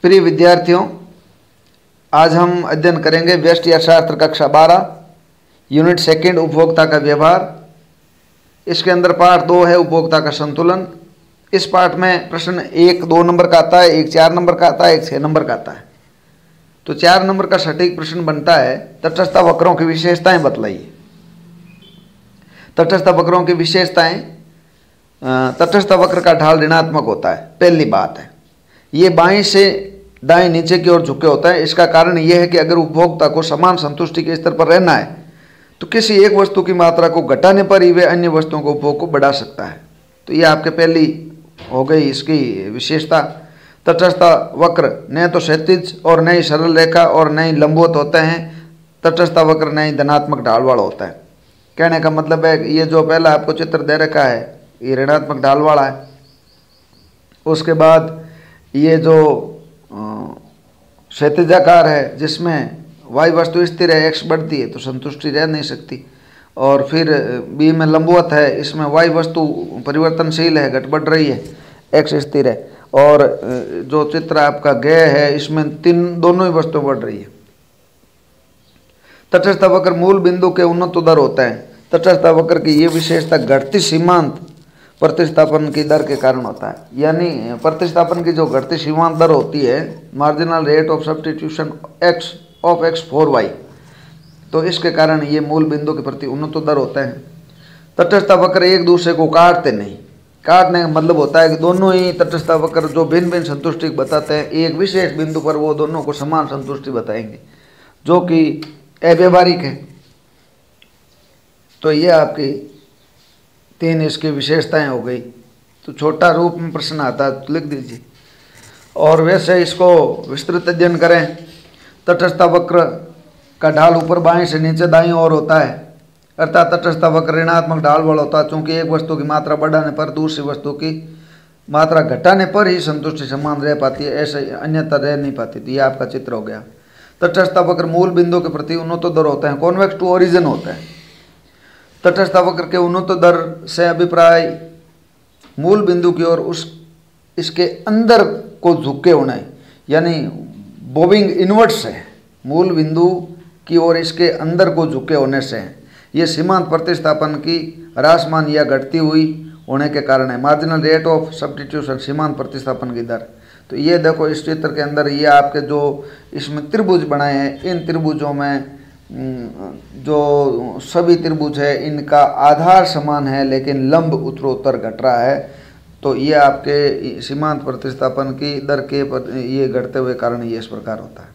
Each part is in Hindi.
प्रिय विद्यार्थियों, आज हम अध्ययन करेंगे व्यष्टि अर्थशास्त्र कक्षा 12 यूनिट सेकंड उपभोक्ता का व्यवहार। इसके अंदर पार्ट 2 है उपभोक्ता का संतुलन। इस पार्ट में प्रश्न 1 2 नंबर का आता है, एक 4 नंबर का आता है, एक 6 नंबर का आता है। तो 4 नंबर का सटीक प्रश्न बनता है तटस्थ वक्रों की विशेषताएं बतलाइए। तटस्थ वक्रों की विशेषताएं, तटस्थ वक्र का ढाल ऋणात्मक होता है। पहली बात है ये बाएं से दाएं नीचे की ओर झुके होता है। इसका कारण यह है कि अगर उपभोक्ता को समान संतुष्टि के स्तर पर रहना है तो किसी एक वस्तु की मात्रा को घटाने पर ही वे अन्य वस्तुओं को उपभोग को बढ़ा सकता है। तो यह आपके पहली हो गई इसकी विशेषता। तटस्थ वक्र न तो क्षैतिज और न ही सरल रेखा और न ही लंबवत होते हैं। तटस्थ वक्र न ही धनात्मक ढाल वाला होता है। कहने का मतलब है ये जो पहला आपको चित्र दे रखा है ये ऋणात्मक ढाल वाला है। उसके बाद ये जो क्षैतिजाकार है जिसमें y वस्तु स्थिर है, x बढ़ती है तो संतुष्टि रह नहीं सकती। और फिर b में लंबवत है, इसमें y वस्तु परिवर्तनशील है, घट बढ़ रही है, x स्थिर है। और जो चित्र आपका ग है इसमें दोनों ही वस्तु बढ़ रही है। तटस्थ वक्र मूल बिंदु के उन्नत दर होता है। तटस्थ वक्र की ये विशेषता घटती सीमांत प्रतिस्थापन की दर के कारण होता है। यानी प्रतिस्थापन की जो घटती सीमांत दर होती है, marginal rate of substitution x of x for y, तो इसके कारण ये मूल बिंदु के प्रति उन्नत दर होता है। तटस्थ वक्र एक दूसरे को काटते नहीं। काटने का मतलब होता है कि दोनों ही तटस्थ वक्र जो भिन्न भिन्न संतुष्टि बताते हैं एक विशेष बिंदु पर वो दोनों को समान संतुष्टि बताएंगे, जो कि अव्यवहारिक है। तो ये आपकी 3 इसकी विशेषताएं हो गई। तो छोटा रूप में प्रश्न आता है तो लिख दीजिए और वैसे इसको विस्तृत अध्ययन करें। तटस्थ वक्र का ढाल ऊपर बाएं से नीचे दाईं ओर होता है, अर्थात तटस्थ वक्र ऋणात्मक ढाल वाला होता है। चूंकि एक वस्तु की मात्रा बढ़ाने पर दूसरी वस्तु की मात्रा घटाने पर ही संतुष्टि समान रह पाती है, ऐसे अन्यथा रह नहीं पाती। तो ये आपका चित्र हो गया। तटस्थ वक्र मूल बिंदु के प्रति उन्नत दर होते हैं, कॉन्वेक्स टू ओरिजिन होता है। तटस्थ वक्र के उन्नत दर से अभिप्राय मूल बिंदु की ओर इसके अंदर को झुके होना है, यानी बोबिंग इनवर्ट्स है। मूल बिंदु की ओर इसके अंदर को झुके होने से ये सीमांत प्रतिस्थापन की ह्रासमान या घटती हुई होने के कारण है। मार्जिनल रेट ऑफ सब्स्टिट्यूशन सीमांत प्रतिस्थापन की दर। तो ये देखो इस चित्र के अंदर ये आपके जो इसमें त्रिभुज बनाए हैं, इन त्रिभुजों में जो सभी त्रिभुज है इनका आधार समान है लेकिन लंब उत्तरोत्तर घट रहा है। तो ये आपके सीमांत प्रतिस्थापन की दर के ये घटते हुए कारण ये इस प्रकार होता है।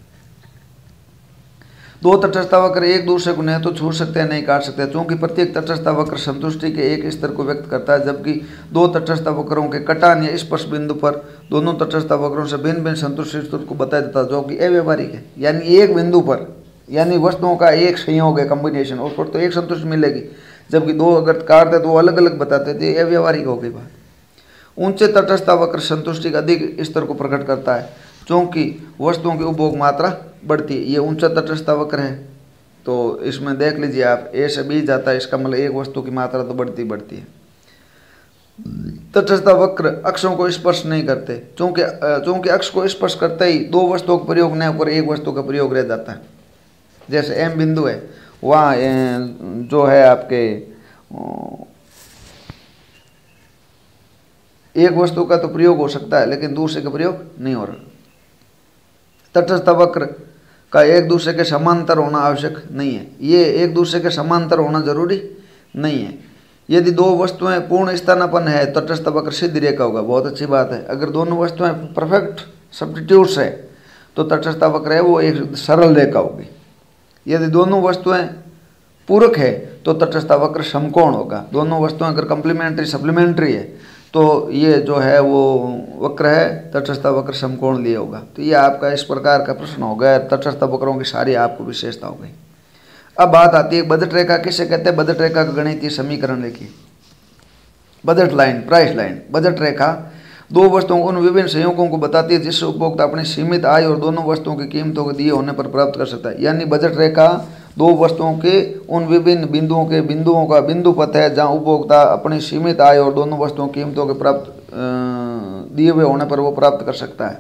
दो तटस्थ वक्र एक दूसरे को न तो छू सकते हैं नहीं काट सकते, क्योंकि प्रत्येक तटस्थ वक्र संतुष्टि के एक स्तर को व्यक्त करता है, जबकि दो तटस्थ वक्रों के कटान या स्पर्श बिंदु पर दोनों तटस्थ वक्रों से भिन्न भिन्न संतुष्टि स्तर को बताया जाता है, जो कि अव्यवहारिक है। यानी एक बिंदु पर, यानी वस्तुओं का एक संयोग है, कॉम्बिनेशन, उस पर तो एक संतुष्टि मिलेगी, जबकि दो अगर काटते तो वो अलग अलग बताते थे, अव्यवहारिक हो गई बात। ऊंचे तटस्थ वक्र संतुष्टि का अधिक स्तर को प्रकट करता है, क्योंकि वस्तुओं की उपभोग मात्रा बढ़ती है। ये ऊंचा तटस्थ वक्र है, तो इसमें देख लीजिए आप ए से बी जाता है, इसका मतलब एक वस्तु की मात्रा तो बढ़ती बढ़ती है। तटस्थ वक्र अक्षों को स्पर्श नहीं करते, क्योंकि अक्ष को स्पर्श करते ही दो वस्तुओं का प्रयोग न होकर एक वस्तु का प्रयोग रह जाता है। जैसे एम बिंदु है वहाँ जो है आपके एक वस्तु का तो प्रयोग हो सकता है लेकिन दूसरे का प्रयोग नहीं हो रहा। तटस्थ वक्र का एक दूसरे के समांतर होना आवश्यक नहीं है। ये एक दूसरे के समांतर होना जरूरी नहीं है। यदि दो वस्तुएं पूर्ण स्थानापन्न है तटस्थ वक्र सीधी रेखा होगा। बहुत अच्छी बात है। अगर दोनों वस्तुएं परफेक्ट सब्स्टिट्यूट्स है तो तटस्थ वक्र है वो एक सरल रेखा होगी। यदि दोनों वस्तुएं पूरक है तो तटस्थ वक्र समकोण होगा। दोनों वस्तुएं अगर कंप्लीमेंट्री सप्लीमेंट्री है तो ये जो है वो वक्र है तटस्थ वक्र समकोण लिए होगा। तो ये आपका इस प्रकार का प्रश्न हो गया। तटस्थ वक्रों की सारी आपको विशेषता हो गई। अब बात आती है बजट रेखा किसे कहते हैं। बजट रेखा का गणितीय समीकरण लिखिए। Budget line, price line. Budget रेखा दो वस्तुओं उन विभिन्न संयोगों को बताती है जिससे उपभोक्ता अपनी सीमित आय और दोनों वस्तुओं की कीमतों को दिए होने पर प्राप्त कर सकता है। यानी बजट रेखा दो वस्तुओं के उन विभिन्न बिंदुओं का बिंदु पथ है जहां उपभोक्ता अपनी सीमित आय और दोनों वस्तुओं की कीमतों के प्राप्त दिए हुए होने पर वो प्राप्त कर सकता है।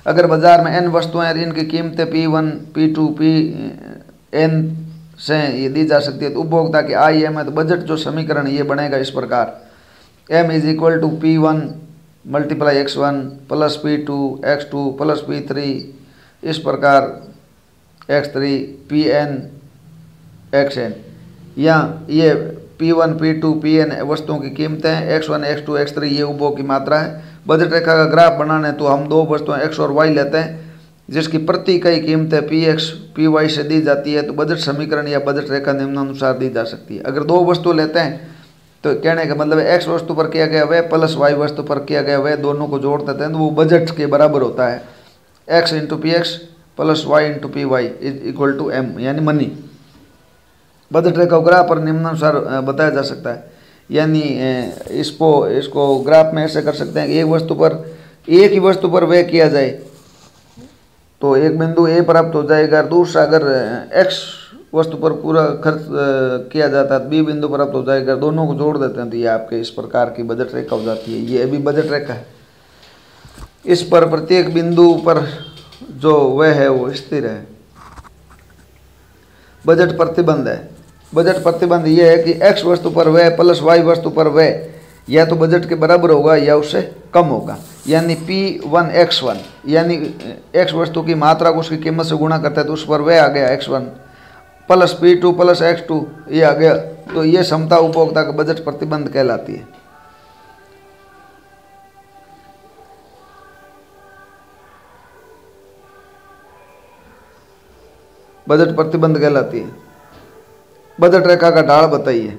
अगर बाजार में n वस्तुएं हैं, इनकी कीमतें P1, P2, Pn से ये दी जा सकती है, तो उपभोक्ता की आय m है, तो बजट जो समीकरण ये बनेगा इस प्रकार, m is equal to P1 multiply x1 plus P2 x2 plus P3 इस प्रकार x3 Pn xn, या ये P1, P2, Pn वस्तुओं की कीमतें हैं, x1, x2, x3 ये उपभोग की मात्रा है। बजट रेखा का ग्राफ बनाने तो हम दो वस्तुएं x और y लेते हैं जिसकी प्रति इकाई कीमतें Px, Py से दी जाती है, तो बजट समीकरण या बजट रेखा निम्नानुसार दी जा सकती है। अगर दो वस्तु लेते हैं तो कहने का मतलब है x वस्तु पर किया गया व्यय प्लस y वस्तु पर किया गया व्यय दोनों को जोड़ देते हैं तो वो बजट के बराबर होता है, x into Px plus y into Py is equal to m, यानी मनी। बजट रेखा ग्राफ पर निम्नानुसार बताया जा सकता है, यानी इसको ग्राफ में ऐसे कर सकते हैं कि एक ही वस्तु पर व्यय किया जाए तो एक बिंदु A प्राप्त हो जाएगा, दूसरा अगर x वस्तु पर पूरा खर्च किया जाता है तो B बिंदु प्राप्त हो जाएगा, दोनों को जोड़ देते हैं तो ये आपके इस प्रकार की बजट रेखा हो जाती है। ये अभी बजट रेखा है, इस पर प्रत्येक बिंदु पर जो व्यय है वो स्थिर है। बजट प्रतिबंध है, बजट प्रतिबंध ये है कि x वस्तु पर व्यय प्लस y वस्तु पर व्यय या तो बजट के बराबर होगा या उससे कम होगा, यानी P1 x1 यानी x वस्तु की मात्रा को उसकी कीमत से गुणा करता है तो उस पर व्यय आ गया x1 plus P2 plus x2 ये आ गया, तो ये क्षमता उपभोक्ता का बजट प्रतिबंध कहलाती है। बजट प्रतिबंध कहलाती है। बजट रेखा का ढाल बताइए,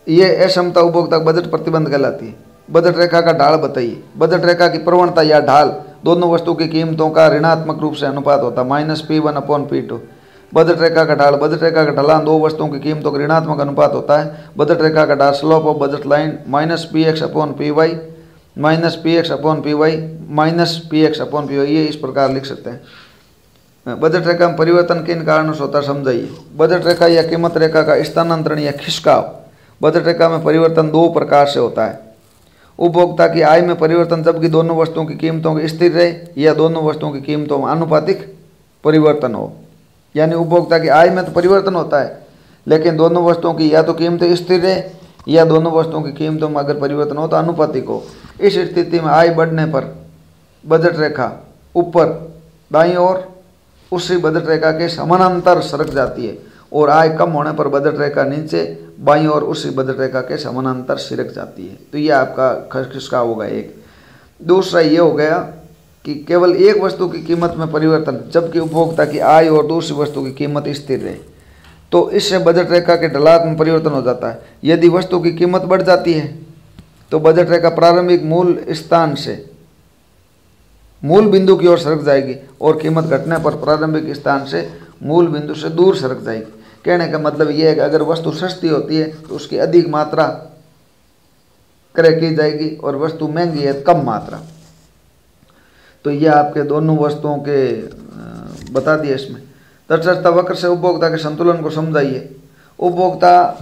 ये अक्षमता उपभोक्ता बजट प्रतिबंध कहलाती है। बजट रेखा का ढाल बताइए, बजट रेखा की प्रवणता या ढाल दोनों वस्तु की कीमतों का ऋणात्मक रूप से अनुपात होता है, -P1/P2। बजट रेखा का ढाल, बजट रेखा का ढलान दो वस्तुओं की कीमतों का ऋणात्मक अनुपात होता है। बजट रेखा का ढाल slope of budget line -Px/Py -Px/Py ये इस प्रकार लिख सकते हैं। बजट रेखा में परिवर्तन किन कारणों से होता है समझाइए। बजट रेखा या कीमत रेखा का स्थानांतरण या खिसकाव। बजट रेखा में परिवर्तन दो प्रकार से होता है, उपभोक्ता की आय में परिवर्तन जबकि दोनों वस्तुओं की कीमतों की स्थिर रहे या दोनों वस्तुओं की कीमतों में आनुपातिक परिवर्तन हो। यानी उपभोक्ता की आय में तो परिवर्तन होता है लेकिन दोनों वस्तुओं की या तो कीमतें स्थिर रहे या दोनों वस्तुओं की कीमतों में अगर परिवर्तन हो तो आनुपातिक हो। इस स्थिति में आय बढ़ने पर बजट रेखा ऊपर दाईं ओर उसी बजट रेखा के समानांतर सरक जाती है और आय कम होने पर बजट रेखा नीचे बाईं ओर उसी बजट रेखा के समानांतर सिरक जाती है। तो ये आपका खिसकाव होगा एक। दूसरा ये हो गया कि केवल एक वस्तु की कीमत में परिवर्तन जबकि उपभोक्ता की आय और दूसरी वस्तु की कीमत स्थिर रहे, तो इससे बजट रेखा के ढलान में परिवर्तन हो जाता है। यदि वस्तु की कीमत बढ़ जाती है तो बजट रेखा प्रारंभिक मूल स्थान से मूल बिंदु की ओर सरक जाएगी और कीमत घटने पर प्रारंभिक स्थान से मूल बिंदु से दूर सरक जाएगी। कहने का मतलब यह है कि अगर वस्तु सस्ती होती है तो उसकी अधिक मात्रा क्रय की जाएगी और वस्तु महंगी है तो कम मात्रा। तो यह आपके दोनों वस्तुओं के बता दिए। इसमें तटस्थता वक्र से उपभोक्ता के संतुलन को समझाइए। उपभोक्ता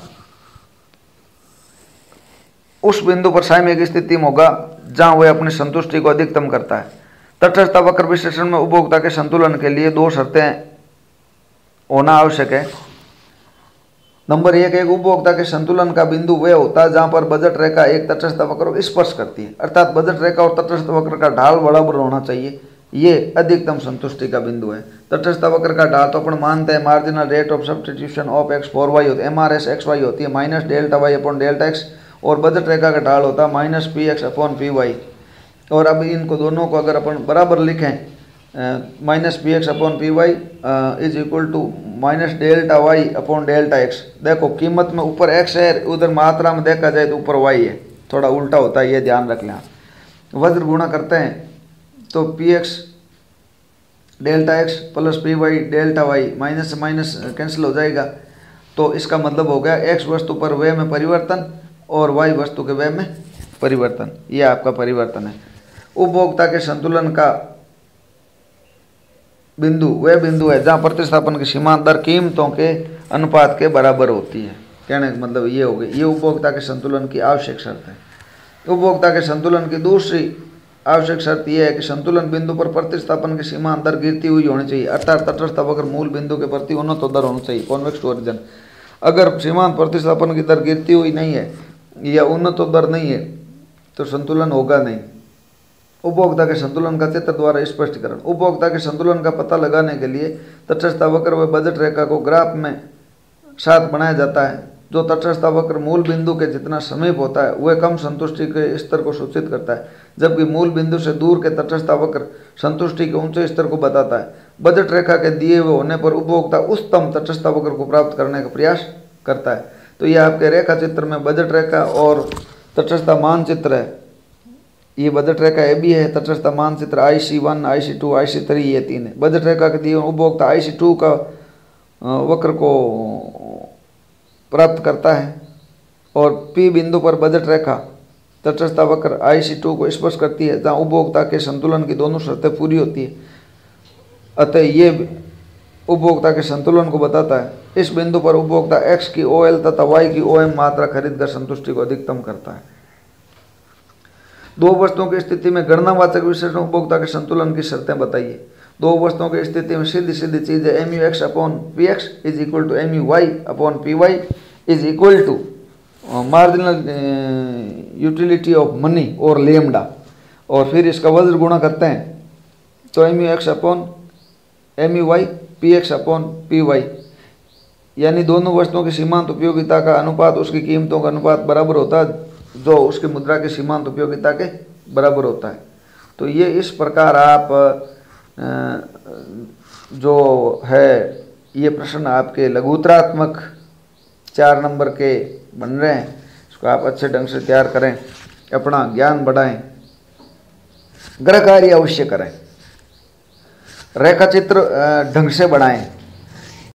उस बिंदु पर सामयिक स्थिति में होगा जहां वह अपनी संतुष्टि को अधिकतम करता है। तटस्थता वक्र विश्लेषण में उपभोक्ता के संतुलन के लिए दो शर्तें होना आवश्यक है। नंबर एक उपभोक्ता के संतुलन का बिंदु वह होता है जहां पर बजट रेखा एक तटस्थ वक्र को स्पर्श करती है, अर्थात बजट रेखा और तटस्थ वक्र का ढाल बराबर होना चाहिए। ये अधिकतम संतुष्टि का बिंदु है। तटस्थ वक्र का ढाल तो अपन मानते हैं marginal rate of substitution of x for y होती है, MRS XY होती है -Δy/Δx, और बजट रेखा का ढाल होता है -Px/Py। और अब इनको दोनों को अगर अपन बराबर लिखें -Px/Py is equal to -Δy/Δx। देखो कीमत में ऊपर x है, उधर मात्रा में देखा जाए तो ऊपर y है, थोड़ा उल्टा होता है, ये ध्यान रख लें। वज्र गुणा करते हैं तो Px Δx plus Py Δy minus से माइनस कैंसिल हो जाएगा। तो इसका मतलब हो गया x वस्तु पर व्यय में परिवर्तन और y वस्तु के व्यय में परिवर्तन, ये आपका परिवर्तन है। उपभोक्ता के संतुलन का बिंदु वह बिंदु है जहां प्रतिस्थापन की सीमा दर कीमतों के अनुपात के बराबर होती है। कहने का मतलब ये हो गई, ये उपभोक्ता के संतुलन की आवश्यक शर्त है। उपभोक्ता के संतुलन की दूसरी आवश्यक शर्त यह है कि संतुलन बिंदु पर प्रतिस्थापन की सीमा दर गिरती हुई होनी चाहिए, अर्थात तटस्थ वक्र मूल बिंदु के प्रति उन्नत दर होना चाहिए, कॉन्वेक्स टू ओरिजिन। अगर सीमांत प्रतिस्थापन की दर गिरती हुई नहीं है या उन्नत दर नहीं है तो संतुलन होगा नहीं। उपभोक्ता के संतुलन का चित्र द्वारा स्पष्टीकरण। उपभोक्ता के संतुलन का पता लगाने के लिए तटस्थ वक्र व बजट रेखा को ग्राफ में साथ बनाया जाता है। जो तटस्थ वक्र मूल बिंदु के जितना समीप होता है वह कम संतुष्टि के स्तर को सूचित करता है, जबकि मूल बिंदु से दूर के तटस्थ वक्र संतुष्टि के ऊंचे स्तर को बताता है। बजट रेखा के दिए हुए होने पर उपभोक्ता उच्चतम तटस्थ वक्र को प्राप्त करने का प्रयास करता है। तो यह आपके रेखा चित्र में बजट रेखा और तटस्थ मानचित्र है। ये बजट रेखा ए बी है, तटस्थ मानचित्र IC1, IC2, IC3 ये 3 है। बजट रेखा के दिए उपभोक्ता IC2 का वक्र को प्राप्त करता है और P बिंदु पर बजट रेखा तटस्थ वक्र IC2 को स्पर्श करती है, जहाँ उपभोक्ता के संतुलन की दोनों शर्तें पूरी होती है। अतः ये उपभोक्ता के संतुलन को बताता है। इस बिंदु पर उपभोक्ता X की OL तथा Y की OM मात्रा खरीदकर संतुष्टि को अधिकतम करता है। दो वस्तुओं की स्थिति में गणनावाचक विशेषण उपभोक्ता के संतुलन की शर्तें बताइए। दो वस्तुओं की स्थिति में सीधी सीधी चीज है MUX/PX is equal to MUY/PY is equal to marginal utility of money और लेमडा, और फिर इसका वज्र गुणा करते हैं तो MUX/MUY/PX/PY, यानी दोनों वस्तुओं की सीमांत उपयोगिता का अनुपात उसकी कीमतों का अनुपात बराबर होता है जो उसकी मुद्रा की सीमांत उपयोगिता के बराबर होता है। तो ये इस प्रकार आप जो है ये प्रश्न आपके लघुत्तरात्मक 4 नंबर के बन रहे हैं, इसको आप अच्छे ढंग से तैयार करें, अपना ज्ञान बढ़ाएं, गृह कार्य अवश्य करें, रेखा चित्र ढंग से बनाएं।